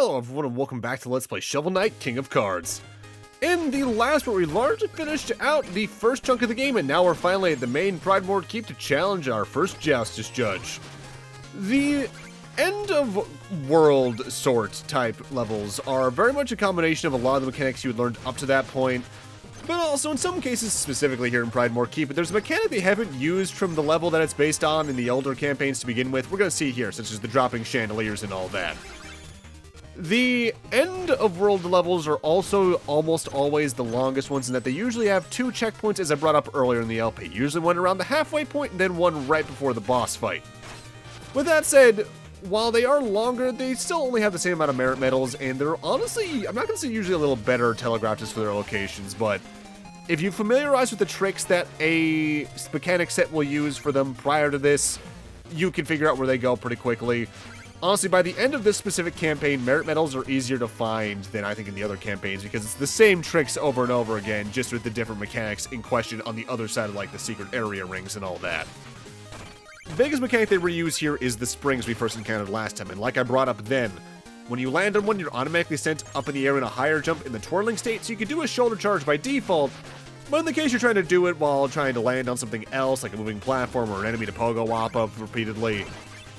Hello everyone and welcome back to Let's Play Shovel Knight King of Cards. In the last part we largely finished out the first chunk of the game, and now we're finally at the main Pridemoor Keep to challenge our first Justice Judge. The end of world sort type levels are very much a combination of a lot of the mechanics you had learned up to that point, but also in some cases, specifically here in Pridemoor Keep, there's a mechanic they haven't used from the level that it's based on in the older campaigns to begin with. We're going to see here, such as the dropping chandeliers and all that. The end of world levels are also almost always the longest ones in that they usually have two checkpoints, as I brought up earlier in the LP. Usually one around the halfway point and then one right before the boss fight. With that said, while they are longer, they still only have the same amount of merit medals, and they're honestly, I'm not going to say usually a little better telegraphed as for their locations, but if you familiarize with the tricks that a mechanic set will use for them prior to this, you can figure out where they go pretty quickly. Honestly, by the end of this specific campaign, merit medals are easier to find than I think in the other campaigns, because it's the same tricks over and over again, just with the different mechanics in question on the other side of like the secret area rings and all that. The biggest mechanic they reuse here is the springs we first encountered last time, and like I brought up then, when you land on one, you're automatically sent up in the air in a higher jump in the twirling state, so you can do a shoulder charge by default, but in the case you're trying to do it while trying to land on something else, like a moving platform or an enemy to pogo wop up repeatedly,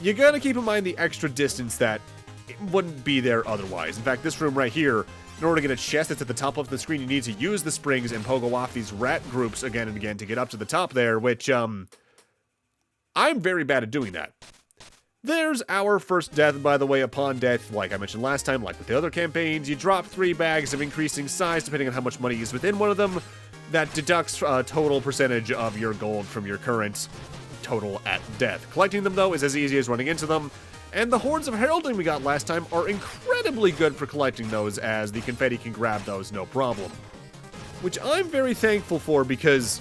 you gotta keep in mind the extra distance that it wouldn't be there otherwise. In fact, this room right here, in order to get a chest that's at the top of the screen, you need to use the springs and pogo off these rat groups again and again to get up to the top there, which, I'm very bad at doing that. There's our first death, by the way. Upon death, like I mentioned last time, like with the other campaigns, you drop 3 bags of increasing size depending on how much money is within one of them. That deducts a total percentage of your gold from your current total at death. Collecting them, though, is as easy as running into them, and the hordes of heralding we got last time are incredibly good for collecting those, as the confetti can grab those no problem. Which I'm very thankful for, because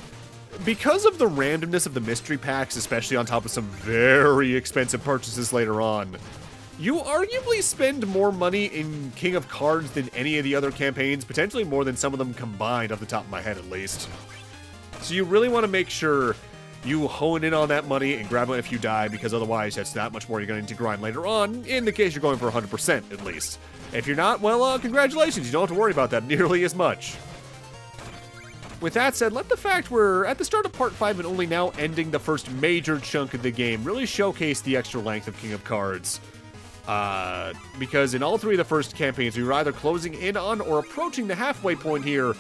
of the randomness of the mystery packs, especially on top of some very expensive purchases later on, you arguably spend more money in King of Cards than any of the other campaigns, potentially more than some of them combined off the top of my head at least. So you really want to make sure you hone in on that money and grab it if you die, because otherwise that's that much more you're going to grind later on, in the case you're going for 100% at least. If you're not, well, congratulations, you don't have to worry about that nearly as much. With that said, let the fact we're at the start of Part 5 and only now ending the first major chunk of the game really showcase the extra length of King of Cards. Because in all 3 of the first campaigns, we were either closing in on or approaching the halfway point here,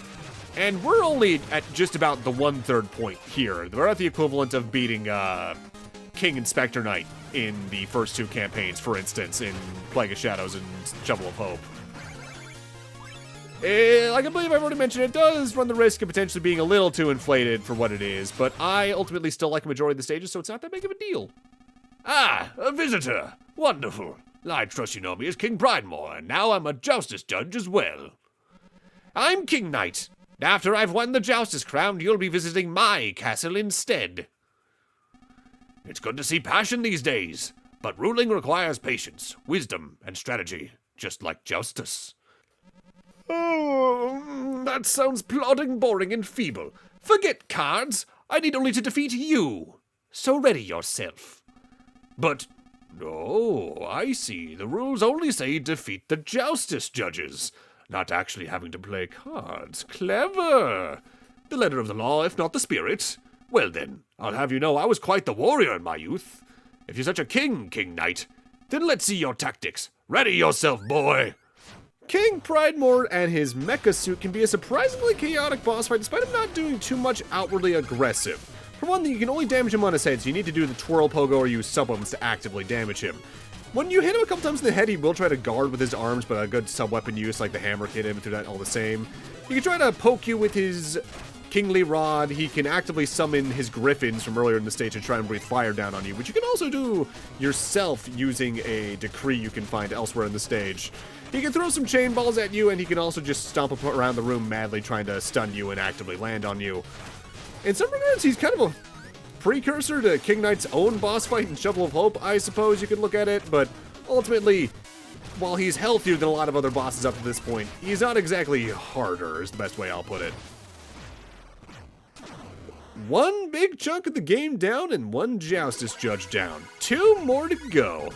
and we're only at just about the 1/3 point here. We're at the equivalent of beating King and Spectre Knight in the first 2 campaigns, for instance, in Plague of Shadows and Shovel of Hope. Like I believe I've already mentioned, it does run the risk of potentially being a little too inflated for what it is, but I ultimately still like a majority of the stages, so it's not that big of a deal. Ah, a visitor. Wonderful. I trust you know me as King Pridemoor, and now I'm a Justice Judge as well. I'm King Knight. After I've won the Justice Crown, you'll be visiting my castle instead. It's good to see passion these days, but ruling requires patience, wisdom, and strategy, just like justice. Oh, that sounds plodding, boring, and feeble. Forget cards. I need only to defeat you. So ready yourself. But, oh, I see. The rules only say defeat the Justice Judges, not actually having to play cards. Clever. The letter of the law, if not the spirit. Well then, I'll have you know I was quite the warrior in my youth. If you're such a king, King Knight, then let's see your tactics. Ready yourself, boy. King Pridemoor and his mecha suit can be a surprisingly chaotic boss fight, despite him not doing too much outwardly aggressive. For one thing, you can only damage him on his head, so you need to do the twirl pogo or use sub-weapons to actively damage him. When you hit him a couple times in the head, he will try to guard with his arms, but a good sub-weapon use like the hammer hit him through that all the same. He can try to poke you with his kingly rod. He can actively summon his griffins from earlier in the stage and try and breathe fire down on you, which you can also do yourself using a decree you can find elsewhere in the stage. He can throw some chain balls at you, and he can also just stomp around the room madly trying to stun you and actively land on you. In some regards, he's kind of a precursor to King Knight's own boss fight in Shovel of Hope, I suppose you could look at it, but ultimately, while he's healthier than a lot of other bosses up to this point, he's not exactly harder, is the best way I'll put it. One big chunk of the game down and one Justice Judge down. 2 more to go.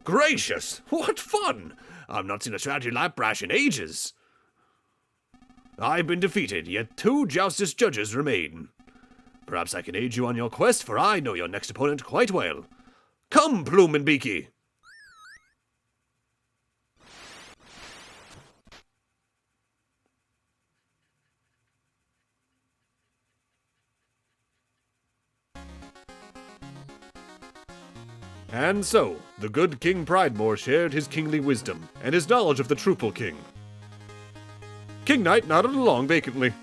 Gracious, what fun! I've not seen a strategy like brash in ages. I've been defeated, yet 2 Joustus judges remain. Perhaps I can aid you on your quest, for I know your next opponent quite well. Come, Plume and Beaky! And so, the good King Pridemoor shared his kingly wisdom and his knowledge of the Truple King. King Knight nodded along vacantly.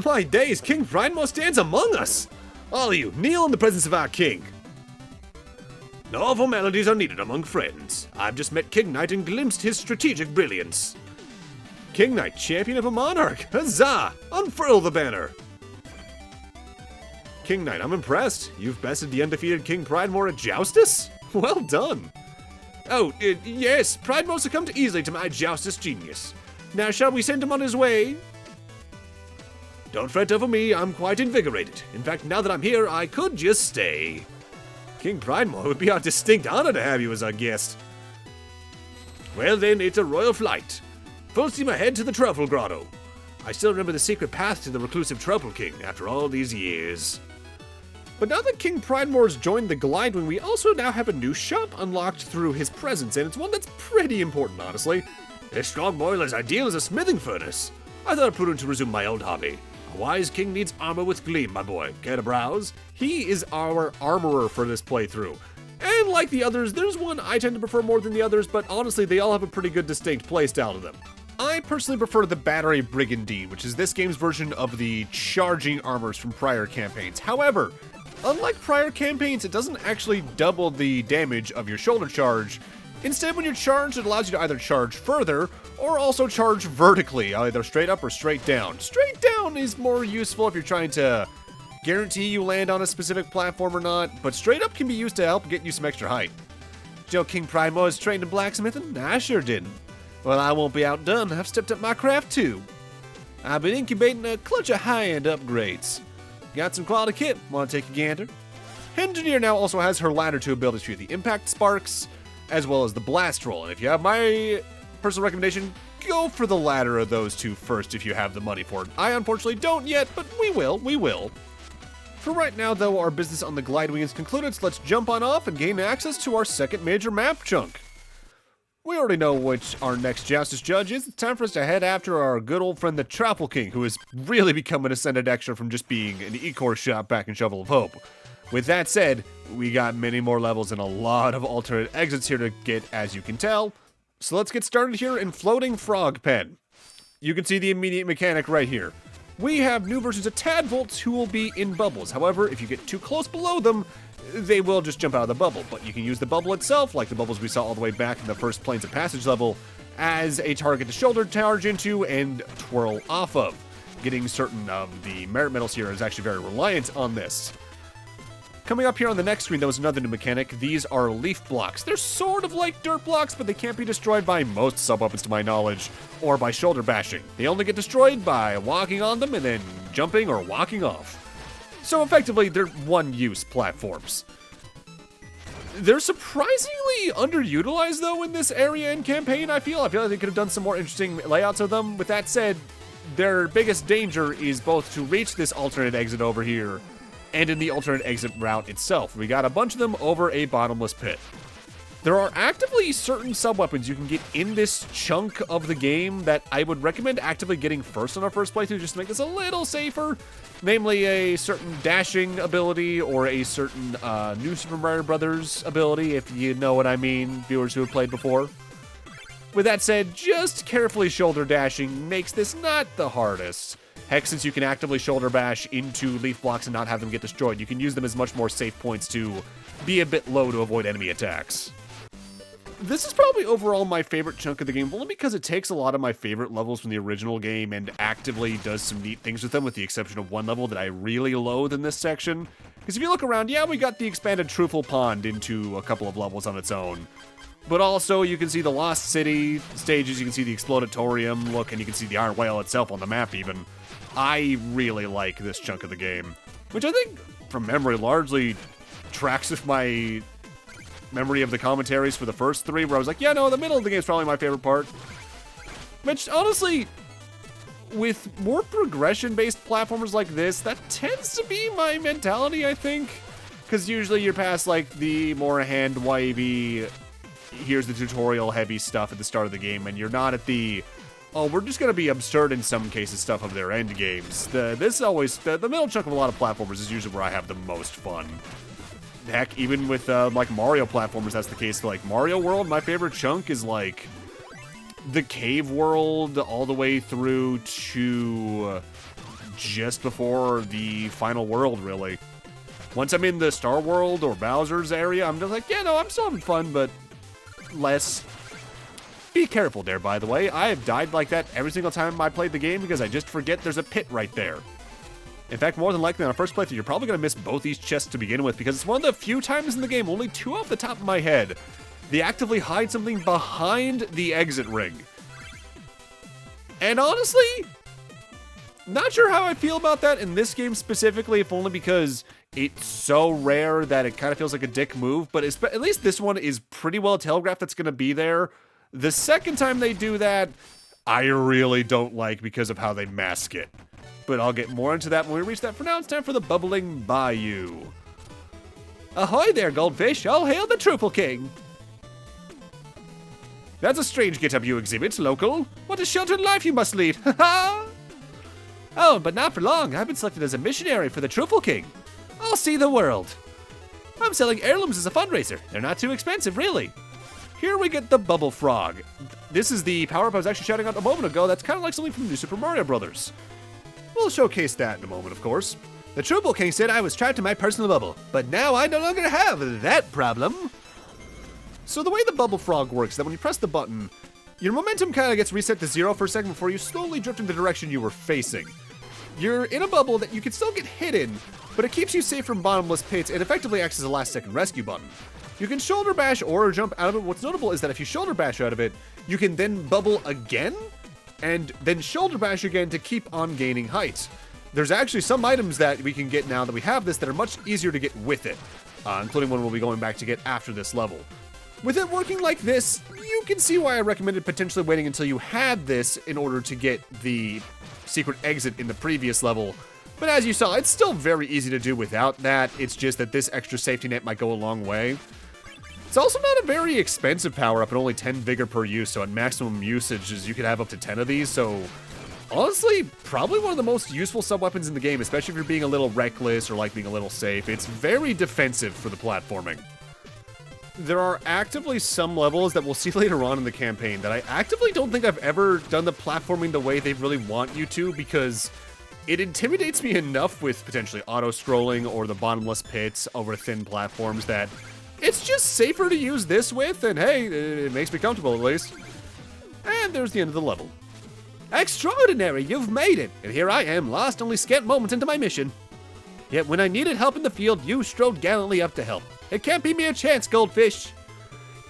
My days, King Pridemoor stands among us! All of you, kneel in the presence of our king. No formalities are needed among friends. I've just met King Knight and glimpsed his strategic brilliance. King Knight, champion of a monarch! Huzzah! Unfurl the banner! King Knight, I'm impressed. You've bested the undefeated King Pridemoor at Joustus? Well done! Oh, yes, Pridemoor succumbed easily to my Joustus genius. Now shall we send him on his way? Don't fret over me, I'm quite invigorated. In fact, now that I'm here, I could just stay. King Pridemoor, it would be our distinct honor to have you as our guest. Well then, it's a royal flight. Full steam ahead to the Truffle Grotto. I still remember the secret path to the reclusive Truffle King after all these years. But now that King Pridemoor's joined the Glidewing, we also now have a new shop unlocked through his presence, and it's one that's pretty important, honestly. This strong boil is ideal as a smithing furnace. I thought it prudent to resume my old hobby. A wise king needs armor with gleam, my boy. Care to browse? He is our armorer for this playthrough. And like the others, there's one I tend to prefer more than the others, but honestly, they all have a pretty good distinct playstyle to them. I personally prefer the Battery Brigandine, which is this game's version of the charging armors from prior campaigns. However, unlike prior campaigns, it doesn't actually double the damage of your shoulder charge. Instead, when you're charged, it allows you to either charge further, or also charge vertically, either straight up or straight down. Straight down is more useful if you're trying to guarantee you land on a specific platform or not, but straight up can be used to help get you some extra height. Joe King Pridemoor is trained in blacksmithing? I sure didn't. Well, I won't be outdone. I've stepped up my craft too. I've been incubating a clutch of high-end upgrades. Got some quality kit. Want to take a gander? Engineer now also has her latter two abilities for you, the Impact Sparks, as well as the Blast Roll. And if you have my personal recommendation, go for the latter of those two first if you have the money for it. I unfortunately don't yet, but we will. For right now, though, our business on the Glidewing is concluded, so let's jump on off and gain access to our second major map chunk. We already know which our next Joustus Judge is. It's time for us to head after our good old friend the Truffle King, who has really become an ascended extra from just being an E-Core shop back in Shovel of Hope. With that said, we got many more levels and a lot of alternate exits here to get, as you can tell. So let's get started here in Floating Frog Pen. You can see the immediate mechanic right here. We have new versions of Tadvolts who will be in bubbles. However, if you get too close below them, they will just jump out of the bubble. But you can use the bubble itself, like the bubbles we saw all the way back in the first Plains of Passage level, as a target to shoulder charge into and twirl off of. Getting certain of the merit medals here is actually very reliant on this. Coming up here on the next screen, there was another new mechanic. These are leaf blocks. They're sort of like dirt blocks, but they can't be destroyed by most sub-weapons to my knowledge, or by shoulder bashing. They only get destroyed by walking on them and then jumping or walking off. So effectively, they're one-use platforms. They're surprisingly underutilized, though, in this area and campaign, I feel. I feel like they could have done some more interesting layouts of them. With that said, their biggest danger is both to reach this alternate exit over here and in the alternate exit route itself. We got a bunch of them over a bottomless pit. There are actively certain sub-weapons you can get in this chunk of the game that I would recommend actively getting first on our first playthrough just to make this a little safer. Namely, a certain dashing ability or a certain New Super Mario Brothers ability, if you know what I mean, viewers who have played before. With that said, just carefully shoulder dashing makes this not the hardest. Heck, since you can actively shoulder bash into leaf blocks and not have them get destroyed, you can use them as much more safe points to be a bit low to avoid enemy attacks. This is probably overall my favorite chunk of the game, only because it takes a lot of my favorite levels from the original game and actively does some neat things with them, with the exception of one level that I really loathe in this section. Because if you look around, yeah, we got the expanded Truffle Pond into a couple of levels on its own. But also, you can see the Lost City stages, you can see the Explodatorium look, and you can see the Iron Whale itself on the map even. I really like this chunk of the game, which I think, from memory, largely tracks with my memory of the commentaries for the first 3, where I was like, yeah, no, the middle of the game is probably my favorite part. Which, honestly, with more progression-based platformers like this, that tends to be my mentality, I think. Because usually you're past, like, the more hand-wavy, here's the tutorial heavy stuff at the start of the game, and you're not at the, oh, we're just going to be absurd in some cases stuff of their end games. The middle chunk of a lot of platformers is usually where I have the most fun. Heck, even with, like, Mario platformers, that's the case. Like, Mario World, my favorite chunk is, like, the cave world all the way through to just before the final world, really. Once I'm in the Star World or Bowser's area, I'm just like, yeah, no, I'm still having fun, but less. Be careful there, by the way. I have died like that every single time I played the game because I just forget there's a pit right there. In fact, more than likely on a first playthrough, you're probably going to miss both these chests to begin with because it's one of the few times in the game, only 2 off the top of my head, they actively hide something behind the exit ring. And honestly, not sure how I feel about that in this game specifically, if only because it's so rare that it kind of feels like a dick move, but at least this one is pretty well telegraphed that's going to be there. The second time they do that, I really don't like because of how they mask it. But I'll get more into that when we reach that. For now, it's time for the Bubbling Bayou. Ahoy there, goldfish! All hail the Truffle King! That's a strange get-up you exhibit, local. What a sheltered life you must lead, ha-ha! Oh, but not for long. I've been selected as a missionary for the Truffle King. I'll see the world. I'm selling heirlooms as a fundraiser. They're not too expensive, really. Here we get the Bubble Frog. This is the power-up I was actually shouting out a moment ago. That's kind of like something from New Super Mario Bros. We'll showcase that in a moment, of course. The Truffle King said I was trapped in my personal bubble, but now I no longer have that problem. So the way the Bubble Frog works is that when you press the button, your momentum kind of gets reset to 0 for a second before you slowly drift in the direction you were facing. You're in a bubble that you can still get hit in, but it keeps you safe from bottomless pits and effectively acts as a last-second rescue button. You can shoulder bash or jump out of it. What's notable is that if you shoulder bash out of it, you can then bubble again, and then shoulder bash again to keep on gaining height. There's actually some items that we can get now that we have this that are much easier to get with it, including one we'll be going back to get after this level. With it working like this, you can see why I recommended potentially waiting until you had this in order to get the secret exit in the previous level. But as you saw, it's still very easy to do without that. It's just that this extra safety net might go a long way. It's also not a very expensive power-up at only 10 vigor per use, so at maximum usages you could have up to 10 of these, so honestly, probably one of the most useful sub-weapons in the game, especially if you're being a little reckless or like being a little safe. It's very defensive for the platforming. There are actively some levels that we'll see later on in the campaign that I actively don't think I've ever done the platforming the way they really want you to, because it intimidates me enough with potentially auto-scrolling or the bottomless pits over thin platforms that it's just safer to use this with, and hey, it makes me comfortable at least. And there's the end of the level. Extraordinary, you've made it! And here I am, lost only scant moments into my mission. Yet when I needed help in the field, you strode gallantly up to help. It can't be mere chance, goldfish.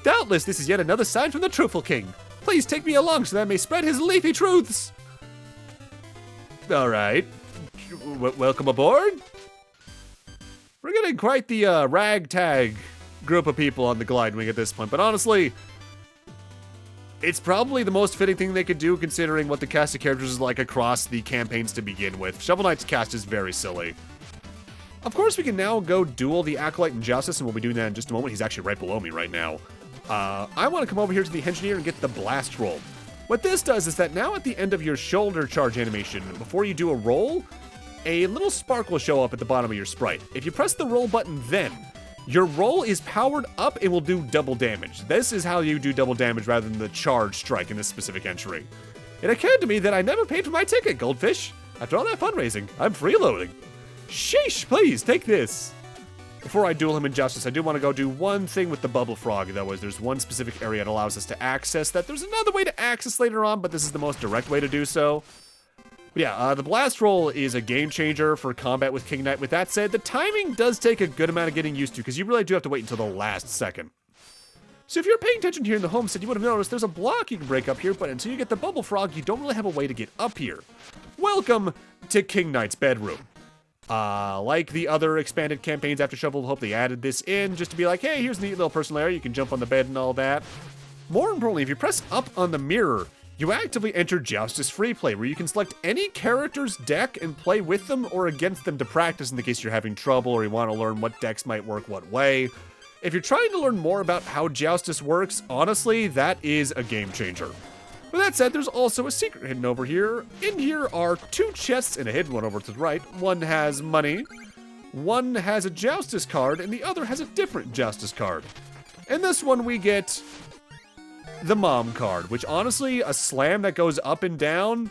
Doubtless this is yet another sign from the Truffle King. Please take me along so that I may spread his leafy truths. Alright. Welcome aboard. We're getting quite the ragtag group of people on the glide wing at this point, but honestly, it's probably the most fitting thing they could do considering what the cast of characters is like across the campaigns to begin with. Shovel Knight's cast is very silly. Of course, we can now go duel the Acolyte and Justice, and we'll be doing that in just a moment. He's actually right below me right now. I want to come over here to the Engineer and get the Blast Roll. What this does is that now at the end of your shoulder charge animation, before you do a roll, a little spark will show up at the bottom of your sprite. If you press the roll button then, your roll is powered up and will do double damage. This is how you do double damage rather than the charge strike in this specific entry. It occurred to me that I never paid for my ticket, Goldfish. After all that fundraising, I'm freeloading. Sheesh, please, take this. Before I duel him in Justice, I do want to go do one thing with the Bubble Frog, though, is there's one specific area that allows us to access that. There's another way to access later on, but this is the most direct way to do so. But yeah, the Blast Roll is a game changer for combat with King Knight. With that said, the timing does take a good amount of getting used to, because you really do have to wait until the last second. So if you're paying attention here in the homestead, you would have noticed there's a block you can break up here, but until you get the bubble frog, you don't really have a way to get up here. Welcome to King Knight's bedroom. Like the other expanded campaigns after Shovel of Hope, they added this in just to be like, hey, here's a neat little personal area. You can jump on the bed and all that. More importantly, if you press up on the mirror, you actively enter Joustus Free Play, where you can select any character's deck and play with them or against them to practice in the case you're having trouble or you want to learn what decks might work what way. If you're trying to learn more about how Joustus works, honestly, that is a game changer. With that said, there's also a secret hidden over here. In here are 2 chests and a hidden one over to the right. One has money, one has a Joustus card, and the other has a different Joustus card. In this one, we get the Mom card, which honestly, a slam that goes up and down,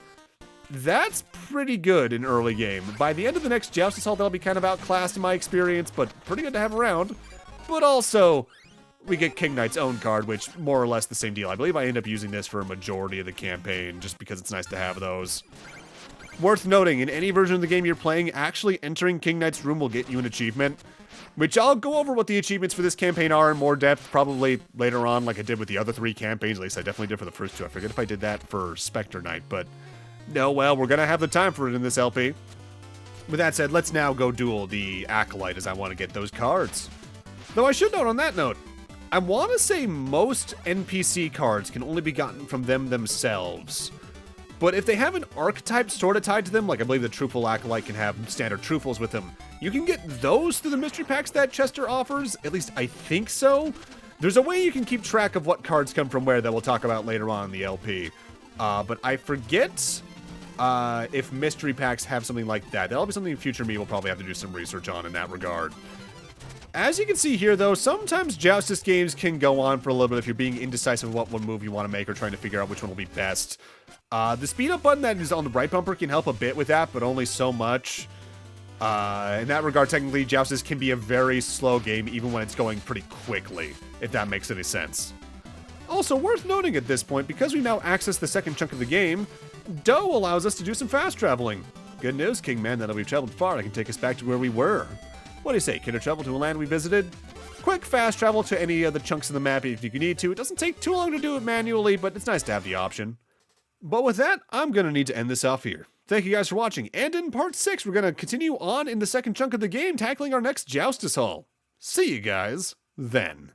that's pretty good in early game. By the end of the next Joustus Hall, that'll be kind of outclassed in my experience, but pretty good to have around. But also, we get King Knight's own card, which more or less the same deal. I believe I end up using this for a majority of the campaign, just because it's nice to have those. Worth noting, in any version of the game you're playing, actually entering King Knight's room will get you an achievement, which I'll go over what the achievements for this campaign are in more depth, probably later on, like I did with the other 3 campaigns. At least I definitely did for the first 2. I forget if I did that for Spectre Knight, but no, well, we're gonna have the time for it in this LP. With that said, let's now go duel the Acolyte, as I want to get those cards. Though I should note on that note, I want to say most NPC cards can only be gotten from them themselves. But if they have an archetype sort of tied to them, like I believe the Truthful Acolyte can have standard Truthfuls with them, you can get those through the mystery packs that Chester offers. At least I think so. There's a way you can keep track of what cards come from where that we'll talk about later on in the LP. But I forget if mystery packs have something like that. That'll be something future me will probably have to do some research on in that regard. As you can see here, though, sometimes Joustus games can go on for a little bit if you're being indecisive of what one move you want to make or trying to figure out which one will be best. The speed up button that is on the right bumper can help a bit with that, but only so much. In that regard, technically, Joustus can be a very slow game even when it's going pretty quickly, if that makes any sense. Also, worth noting at this point, because we now access the second chunk of the game, Doe allows us to do some fast traveling. Good news, Kingman, now that we've traveled far, I can take us back to where we were. What do you say, care to travel to a land we visited? Quick fast travel to any of the chunks of the map if you need to. It doesn't take too long to do it manually, but it's nice to have the option. But with that, I'm going to need to end this off here. Thank you guys for watching, and in part 6, we're going to continue on in the second chunk of the game, tackling our next Joustus Hall. See you guys then.